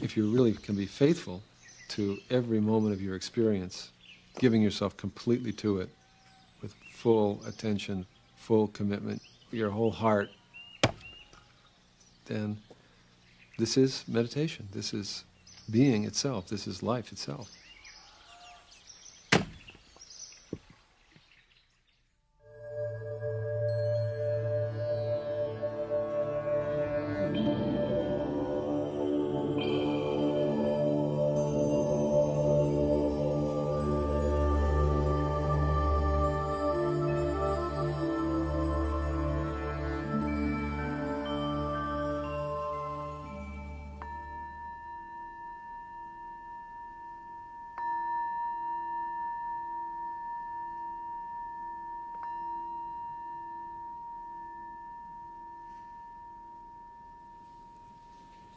if you really can be faithful to every moment of your experience, giving yourself completely to it with full attention, full commitment, your whole heart, then this is meditation. This is being itself. This is life itself.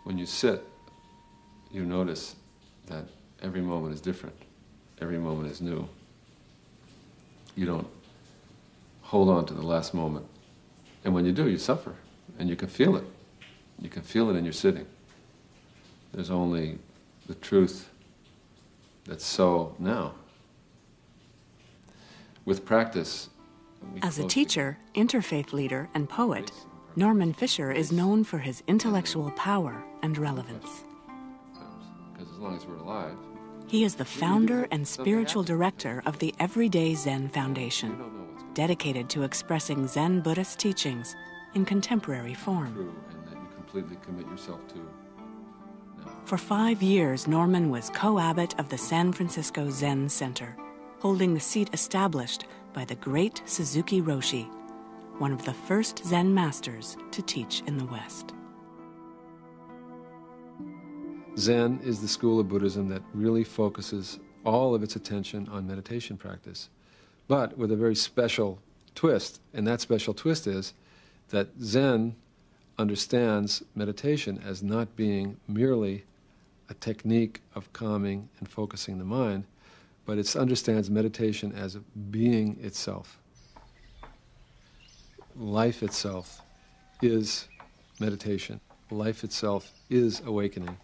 When you sit, you notice that every moment is different. Every moment is new. You don't hold on to the last moment. And when you do, you suffer. And you can feel it. You can feel it in your sitting. There's only the truth that's so now. With practice... As a teacher, interfaith leader, and poet, Norman Fisher is known for his intellectual power and relevance. Because as long as we're alive... He is the founder and spiritual director of the Everyday Zen Foundation, dedicated to expressing Zen Buddhist teachings in contemporary form. And that you completely commit yourself to now. For 5 years, Norman was co-abbot of the San Francisco Zen Center, holding the seat established by the great Suzuki Roshi, one of the first Zen masters to teach in the West. Zen is the school of Buddhism that really focuses all of its attention on meditation practice, but with a very special twist. And that special twist is that Zen understands meditation as not being merely a technique of calming and focusing the mind, but it understands meditation as being itself. Life itself is meditation. Life itself is awakening.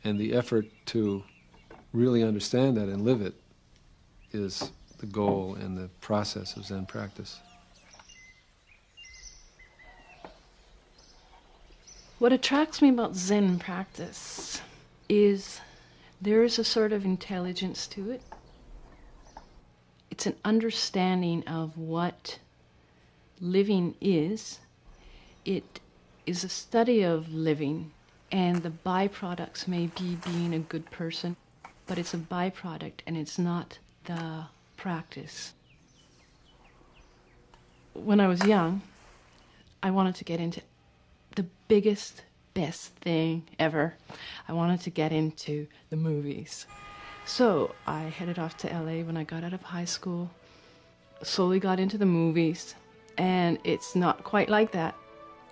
And the effort to really understand that and live it is the goal and the process of Zen practice. What attracts me about Zen practice is there is a sort of intelligence to it. It's an understanding of what living is. It is a study of living, and the byproducts may be being a good person, but it's a byproduct and it's not the practice. When I was young, I wanted to get into the biggest, best thing ever. I wanted to get into the movies. So I headed off to LA when I got out of high school, slowly got into the movies, and it's not quite like that.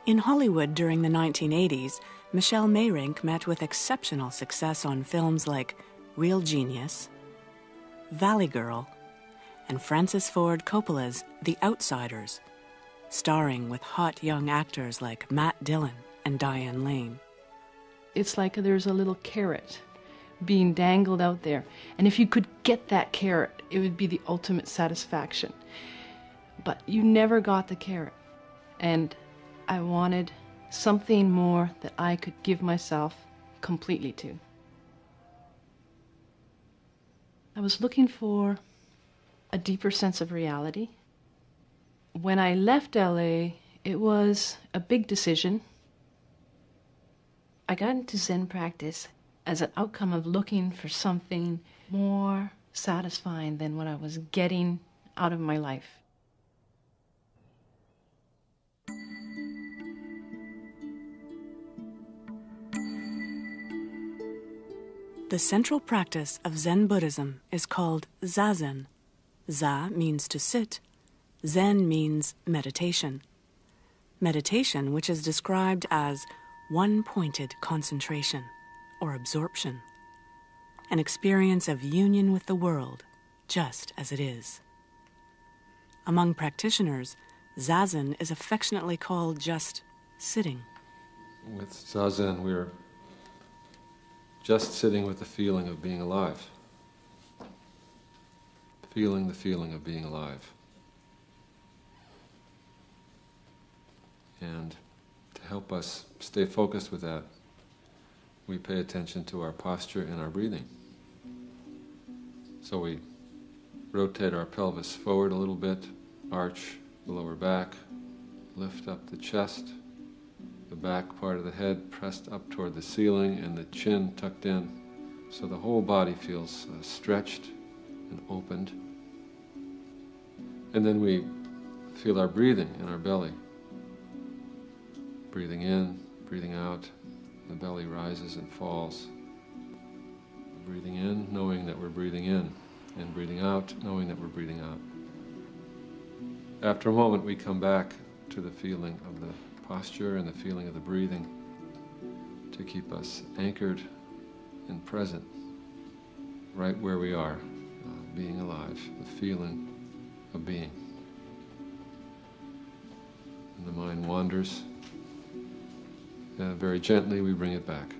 In Hollywood during the 1980s, Michelle Meyrink met with exceptional success on films like Real Genius, Valley Girl, and Francis Ford Coppola's The Outsiders, starring with hot young actors like Matt Dillon and Diane Lane. It's like there's a little carrot being dangled out there, and if you could get that carrot, it would be the ultimate satisfaction. But you never got the carrot, and I wanted something more that I could give myself completely to. I was looking for a deeper sense of reality. When I left LA, it was a big decision. I got into Zen practice as an outcome of looking for something more satisfying than what I was getting out of my life. The central practice of Zen Buddhism is called Zazen. Za means to sit. Zen means meditation. Meditation, which is described as one-pointed concentration or absorption, an experience of union with the world, just as it is. Among practitioners, Zazen is affectionately called just sitting. With Zazen, we're just sitting with the feeling of being alive. Feeling the feeling of being alive. And to help us stay focused with that, we pay attention to our posture and our breathing. So we rotate our pelvis forward a little bit, arch the lower back, lift up the chest, the back part of the head pressed up toward the ceiling and the chin tucked in, so the whole body feels stretched and opened. And then we feel our breathing in our belly. Breathing in, breathing out, the belly rises and falls. Breathing in, knowing that we're breathing in, and breathing out, knowing that we're breathing out. After a moment, we come back to the feeling of the posture and the feeling of the breathing to keep us anchored and present right where we are, being alive, the feeling of being. And the mind wanders. Very gently we bring it back.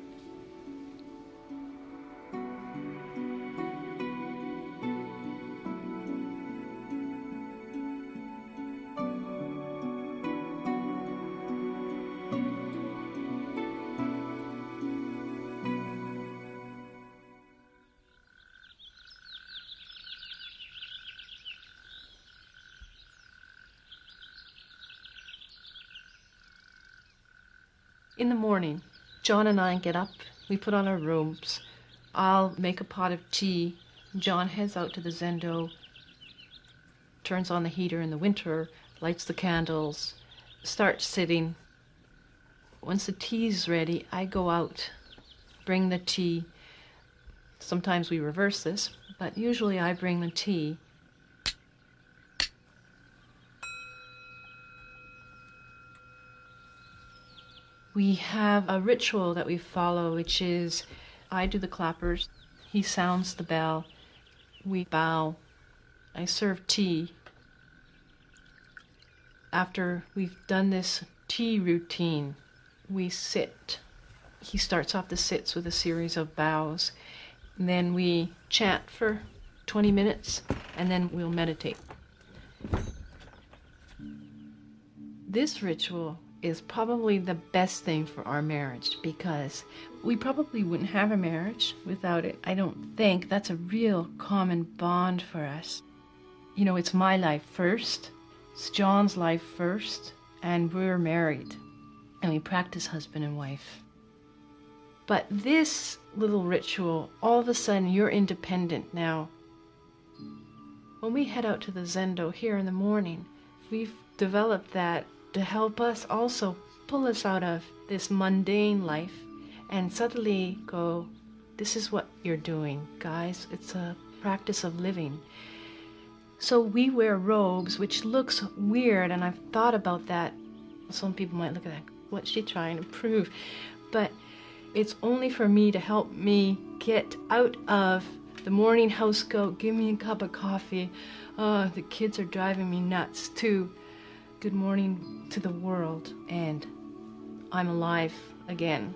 In the morning, John and I get up, we put on our robes, I'll make a pot of tea, John heads out to the zendo, turns on the heater in the winter, lights the candles, starts sitting. Once the tea's ready, I go out, bring the tea. Sometimes we reverse this, but usually I bring the tea. We have a ritual that we follow, which is I do the clappers, he sounds the bell, we bow, I serve tea. After we've done this tea routine, we sit. He starts off the sits with a series of bows. And then we chant for 20 minutes, and then we'll meditate. This ritual is probably the best thing for our marriage, because we probably wouldn't have a marriage without it. I don't think that's a real common bond for us. You know, it's my life first, it's John's life first, and we're married, and we practice husband and wife. But this little ritual, all of a sudden you're independent now. When we head out to the zendo here in the morning, we've developed that to help us also pull us out of this mundane life and suddenly go, this is what you're doing, guys. It's a practice of living. So we wear robes, which looks weird, and I've thought about that. Some people might look at that, what's she trying to prove? But it's only for me to help me get out of the morning house goat, give me a cup of coffee, the kids are driving me nuts, to good morning to the world, and I'm alive again.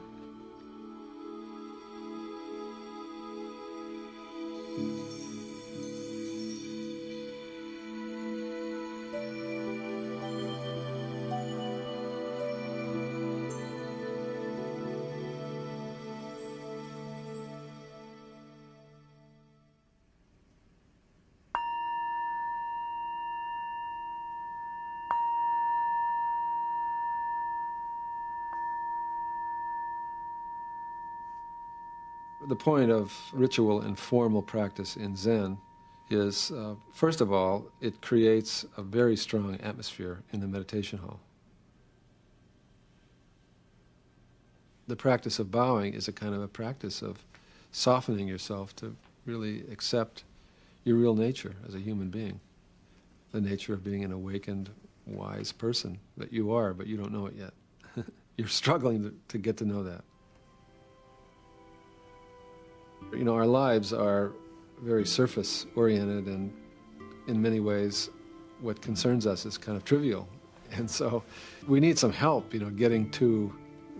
The point of ritual and formal practice in Zen is, first of all, it creates a very strong atmosphere in the meditation hall. The practice of bowing is a kind of a practice of softening yourself to really accept your real nature as a human being, the nature of being an awakened, wise person that you are, but you don't know it yet. You're struggling to get to know that. You know, our lives are very surface-oriented, and in many ways what concerns us is kind of trivial. And so we need some help, you know, getting to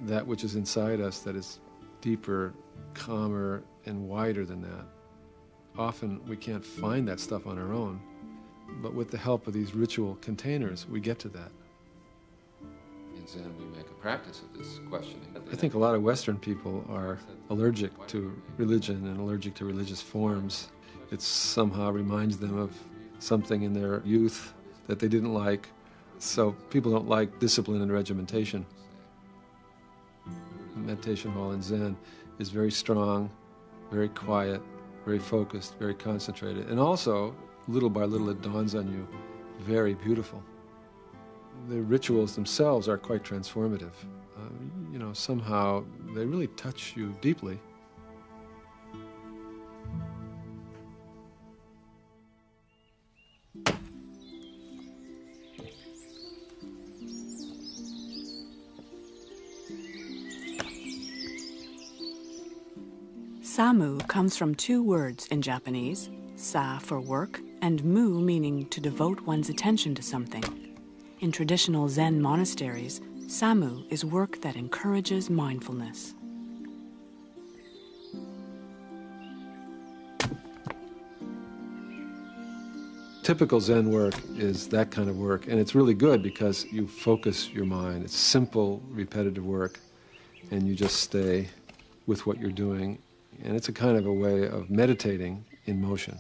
that which is inside us that is deeper calmer and wider than that. Often we can't find that stuff on our own, but with the help of these ritual containers, we get to that. In Zen, we make a practice of this questioning. I think a lot of Western people are allergic to religion and allergic to religious forms. It somehow reminds them of something in their youth that they didn't like. So people don't like discipline and regimentation. The meditation hall in Zen is very strong, very quiet, very focused, very concentrated. And also, little by little, it dawns on you, very beautiful. The rituals themselves are quite transformative. Somehow they really touch you deeply. Samu comes from two words in Japanese, sa for work, and mu meaning to devote one's attention to something. In traditional Zen monasteries, samu is work that encourages mindfulness. Typical Zen work is that kind of work, and it's really good because you focus your mind. It's simple, repetitive work, and you just stay with what you're doing. And it's a kind of a way of meditating in motion.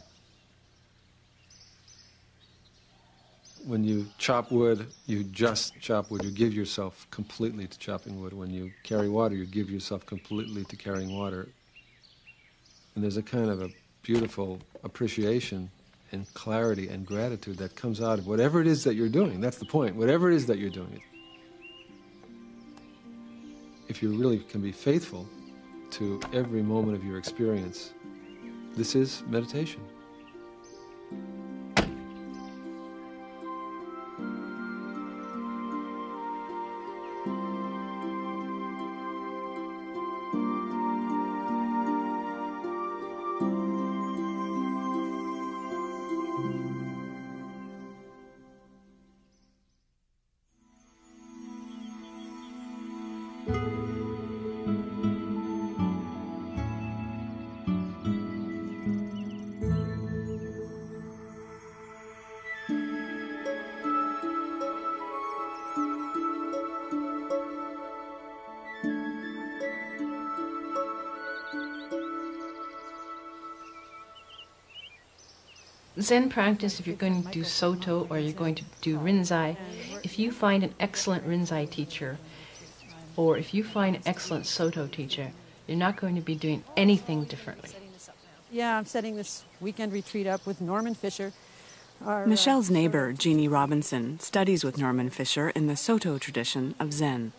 When you chop wood, you just chop wood. You give yourself completely to chopping wood. When you carry water, you give yourself completely to carrying water. And there's a kind of a beautiful appreciation and clarity and gratitude that comes out of whatever it is that you're doing. That's the point. Whatever it is that you're doing. If you really can be faithful to every moment of your experience, this is meditation. Zen practice, if you're going to do Soto or you're going to do Rinzai, if you find an excellent Rinzai teacher or if you find an excellent Soto teacher, you're not going to be doing anything differently. Yeah, I'm setting this weekend retreat up with Norman Fisher. Michelle's neighbor, Jeannie Robinson, studies with Norman Fisher in the Soto tradition of Zen,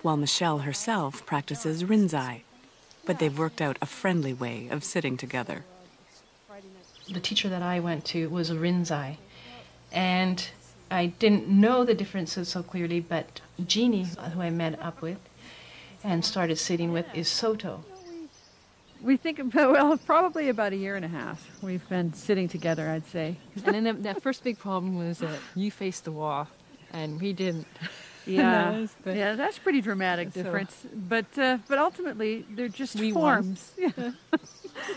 while Michelle herself practices Rinzai. But they've worked out a friendly way of sitting together. The teacher that I went to was a Rinzai, and I didn't know the differences so clearly, but Jeannie, who I met up with and started sitting with, is Soto. We think about, probably about a year and a half we've been sitting together, I'd say. And then that first big problem was that you faced the wall, and we didn't. Yeah, yeah, that's pretty dramatic difference. But ultimately, they're just forms. Yeah.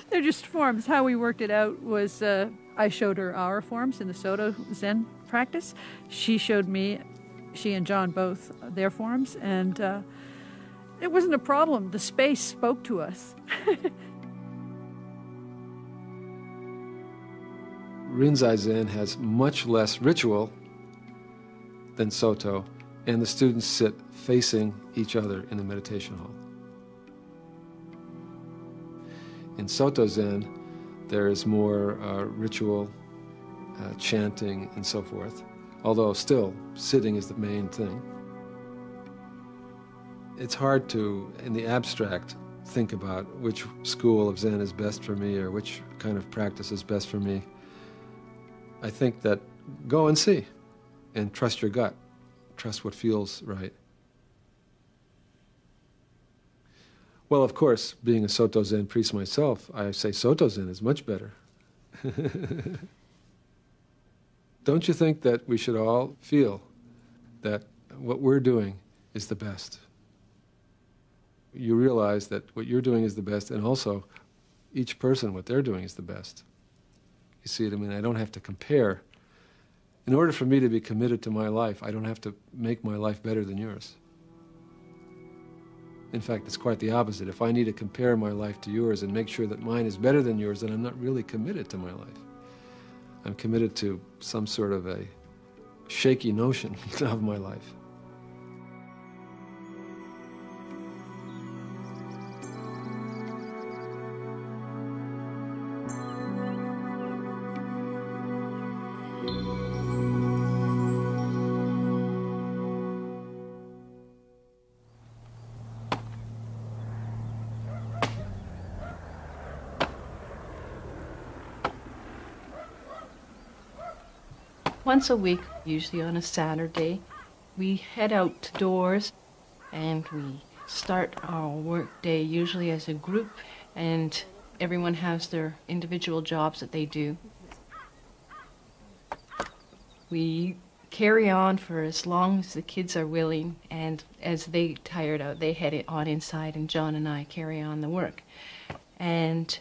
They're just forms. How we worked it out was I showed her our forms in the Soto Zen practice. She showed me, she and John both, their forms, and it wasn't a problem. The space spoke to us. Rinzai Zen has much less ritual than Soto, and the students sit facing each other in the meditation hall. In Soto Zen, there is more ritual, chanting, and so forth, although still, sitting is the main thing. It's hard to, in the abstract, think about which school of Zen is best for me or which kind of practice is best for me. I think that go and see, and trust your gut. Trust what feels right. Well, of course, being a Soto Zen priest myself, I say Soto Zen is much better. Don't you think that we should all feel that what we're doing is the best? you realize that what you're doing is the best, and also each person, what they're doing is the best. You see what I mean? I don't have to compare. In order for me to be committed to my life, I don't have to make my life better than yours. In fact, it's quite the opposite. If I need to compare my life to yours and make sure that mine is better than yours, then I'm not really committed to my life. I'm committed to some sort of a shaky notion of my life. Once a week, usually on a Saturday, we head outdoors and we start our work day usually as a group, and everyone has their individual jobs that they do. We carry on for as long as the kids are willing, and as they tired out, they head on inside, and John and I carry on the work. And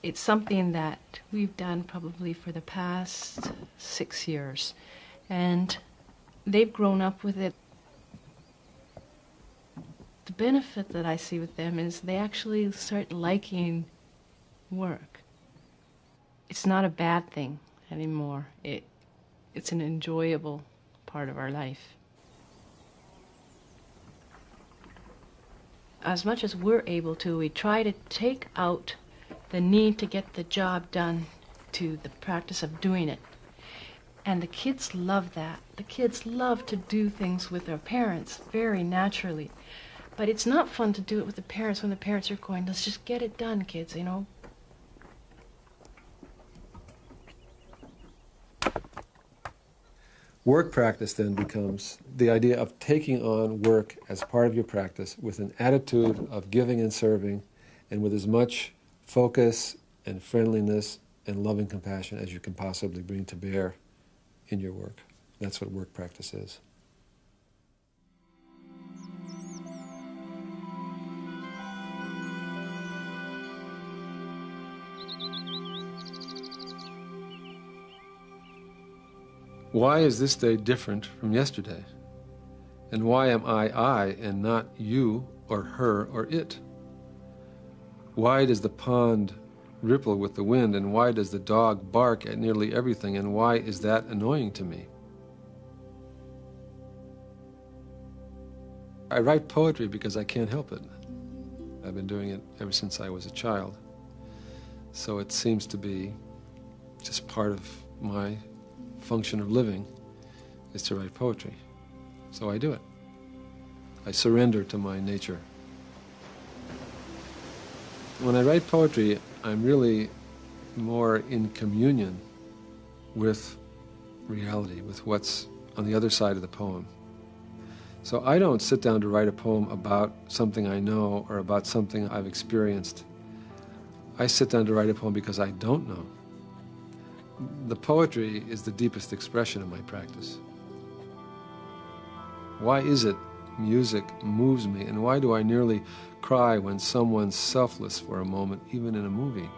it's something that we've done probably for the past 6 years, and they've grown up with it. The benefit that I see with them is they actually start liking work. It's not a bad thing anymore. It's an enjoyable part of our life. As much as we're able to, we try to take out the need to get the job done to the practice of doing it. And the kids love that. The kids love to do things with their parents very naturally. But it's not fun to do it with the parents when the parents are going, let's just get it done, kids, you know. Work practice then becomes the idea of taking on work as part of your practice with an attitude of giving and serving, and with as much focus and friendliness and loving compassion as you can possibly bring to bear in your work. That's what work practice is. Why is this day different from yesterday? And why am I and not you or her or it? Why does the pond ripple with the wind, and why does the dog bark at nearly everything, and why is that annoying to me? I write poetry because I can't help it. I've been doing it ever since I was a child. So it seems to be just part of my function of living is to write poetry. So I do it. I surrender to my nature. When I write poetry, I'm really more in communion with reality, with what's on the other side of the poem. So I don't sit down to write a poem about something I know or about something I've experienced. I sit down to write a poem because I don't know. The poetry is the deepest expression of my practice. Why is it music moves me, and why do I nearly cry when someone's selfless for a moment, even in a movie?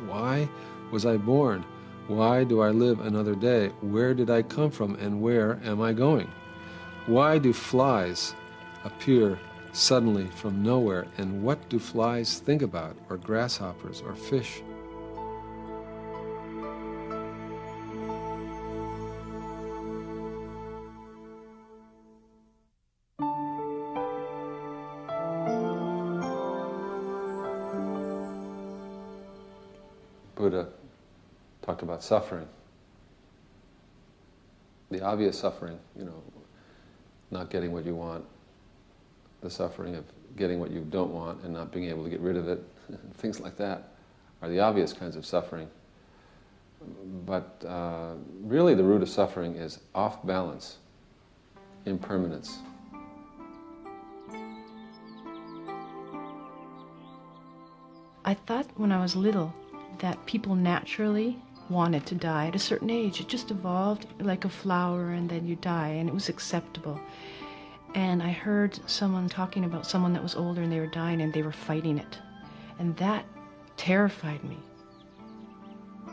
Why was I born? Why do I live another day? Where did I come from, and where am I going? Why do flies appear suddenly from nowhere, and what do flies think about, or grasshoppers, or fish? Buddha talked about suffering. The obvious suffering, not getting what you want, the suffering of getting what you don't want and not being able to get rid of it, things like that are the obvious kinds of suffering. But really the root of suffering is off balance, impermanence. I thought when I was little that people naturally wanted to die at a certain age. It just evolved like a flower, and then you die, and it was acceptable. And I heard someone talking about someone that was older and they were dying and they were fighting it. And that terrified me.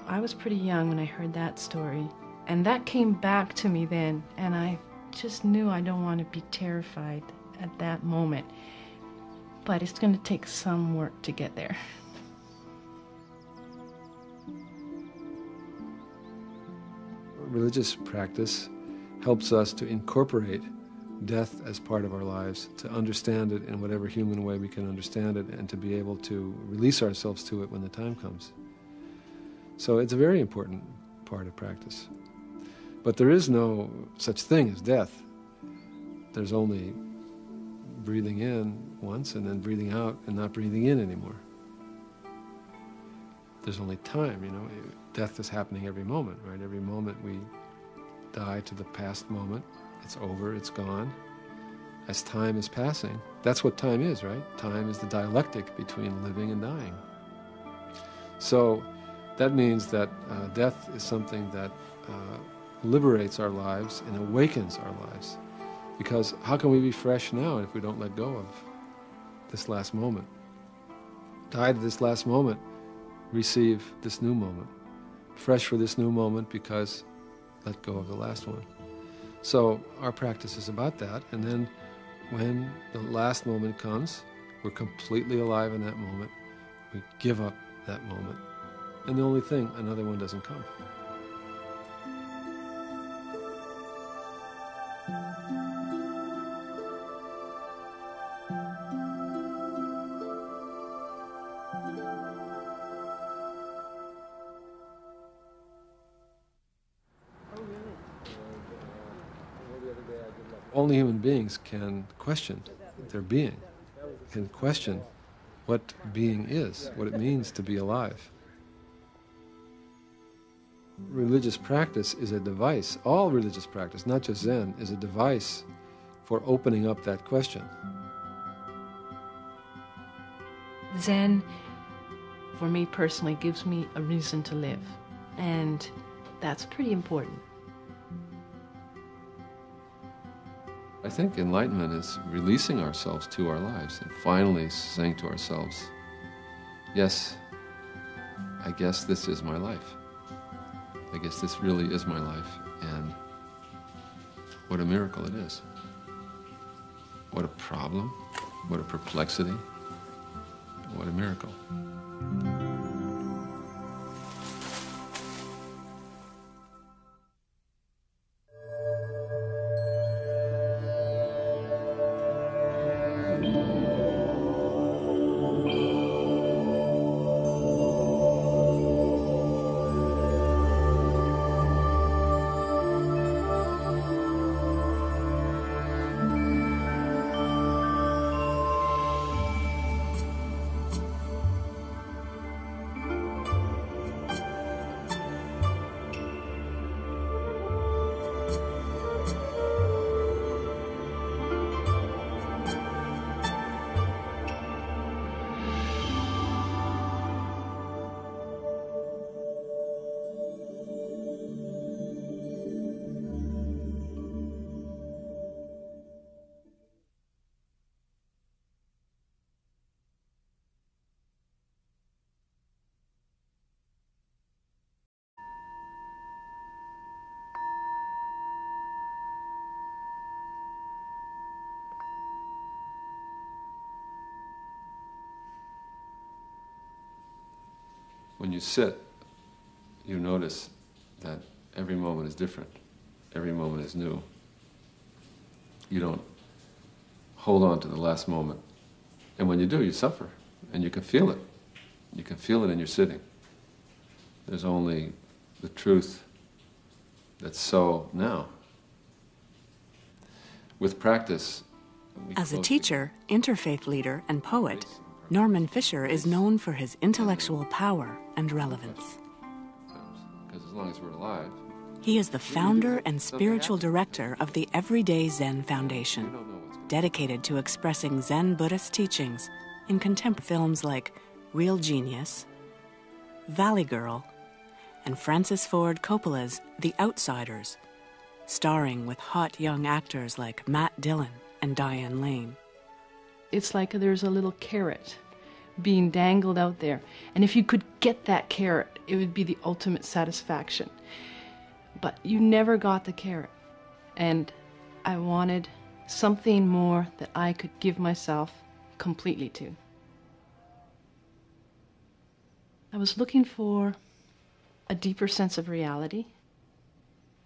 I was pretty young when I heard that story. And that came back to me then, and I just knew I don't want to be terrified at that moment. But it's going to take some work to get there. Religious practice helps us to incorporate death as part of our lives, to understand it in whatever human way we can understand it, and to be able to release ourselves to it when the time comes. So it's a very important part of practice. But there is no such thing as death. There's only breathing in once and then breathing out and not breathing in anymore. There's only time, you know. Death is happening every moment, right? Every moment we die to the past moment. It's over, it's gone. As time is passing, that's what time is, right? Time is the dialectic between living and dying. So that means that death is something that liberates our lives and awakens our lives. Because how can we be fresh now if we don't let go of this last moment? Die to this last moment, receive this new moment. Fresh for this new moment because let go of the last one. So our practice is about that, and then when the last moment comes, we're completely alive in that moment. We give up that moment. And the only thing, another one doesn't come. Only human beings can question their being, can question what being is, what it means to be alive. Religious practice is a device. All religious practice, not just Zen, is a device for opening up that question. Zen, for me personally, gives me a reason to live, and that's pretty important. I think enlightenment is releasing ourselves to our lives and finally saying to ourselves, yes, I guess this is my life. I guess this really is my life, and what a miracle it is. What a problem, what a perplexity, what a miracle. When you sit, you notice that every moment is different. Every moment is new. You don't hold on to the last moment. And when you do, you suffer. And you can feel it. You can feel it in your sitting. There's only the truth that's so now. With practice, as a teacher, interfaith leader, and poet, Norman Fisher is known for his intellectual power and relevance. Because as long as we're alive, he is the founder and spiritual director of the Everyday Zen Foundation, dedicated to expressing Zen Buddhist teachings in contemporary films like Real Genius, Valley Girl, and Francis Ford Coppola's The Outsiders, starring with hot young actors like Matt Dillon and Diane Lane. It's like there's a little carrot being dangled out there. And if you could get that carrot, it would be the ultimate satisfaction. But you never got the carrot. And I wanted something more that I could give myself completely to. I was looking for a deeper sense of reality.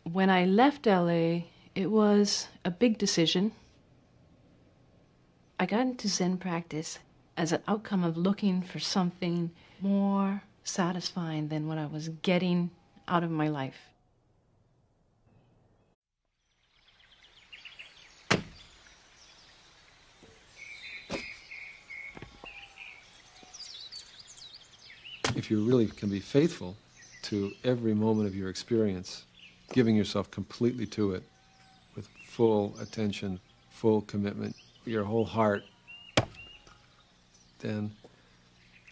When I left LA, it was a big decision. I got into Zen practice as an outcome of looking for something more satisfying than what I was getting out of my life. If you really can be faithful to every moment of your experience, giving yourself completely to it with full attention, full commitment, your whole heart, then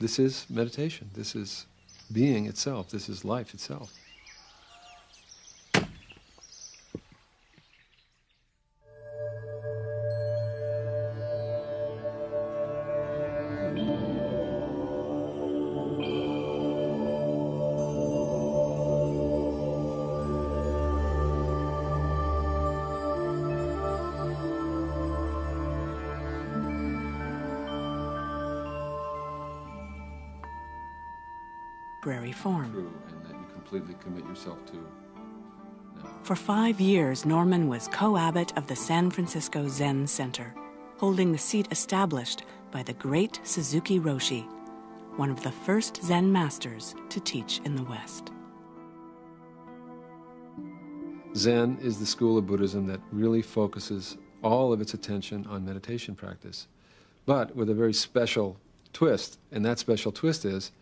this is meditation. This is being itself. This is life itself. Form. True, and that you completely commit yourself to. For 5 years, Norman was co-abbot of the San Francisco Zen Center, holding the seat established by the great Suzuki Roshi, one of the first Zen masters to teach in the West. Zen is the school of Buddhism that really focuses all of its attention on meditation practice, but with a very special twist, and that special twist is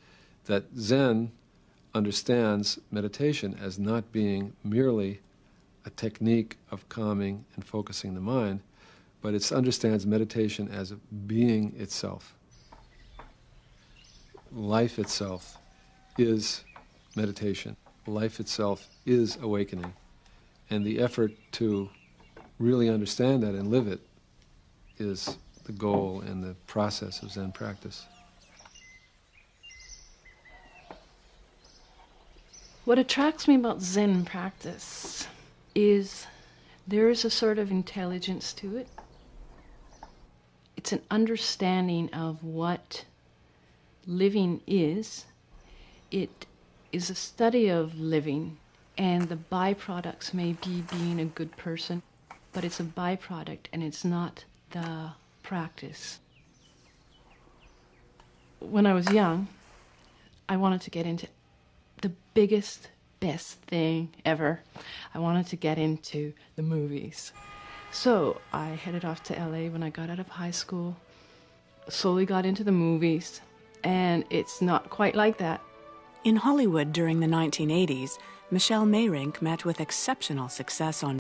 that Zen understands meditation as not being merely a technique of calming and focusing the mind, but it understands meditation as being itself. Life itself is meditation. Life itself is awakening. And the effort to really understand that and live it is the goal and the process of Zen practice. What attracts me about Zen practice is there is a sort of intelligence to it. It's an understanding of what living is. It is a study of living, and the byproducts may be being a good person, but it's a byproduct and it's not the practice. When I was young, I wanted to get into the biggest, best thing ever. I wanted to get into the movies. So I headed off to LA when I got out of high school, slowly got into the movies, and it's not quite like that. In Hollywood during the 1980s, Michelle Meyrink met with exceptional success on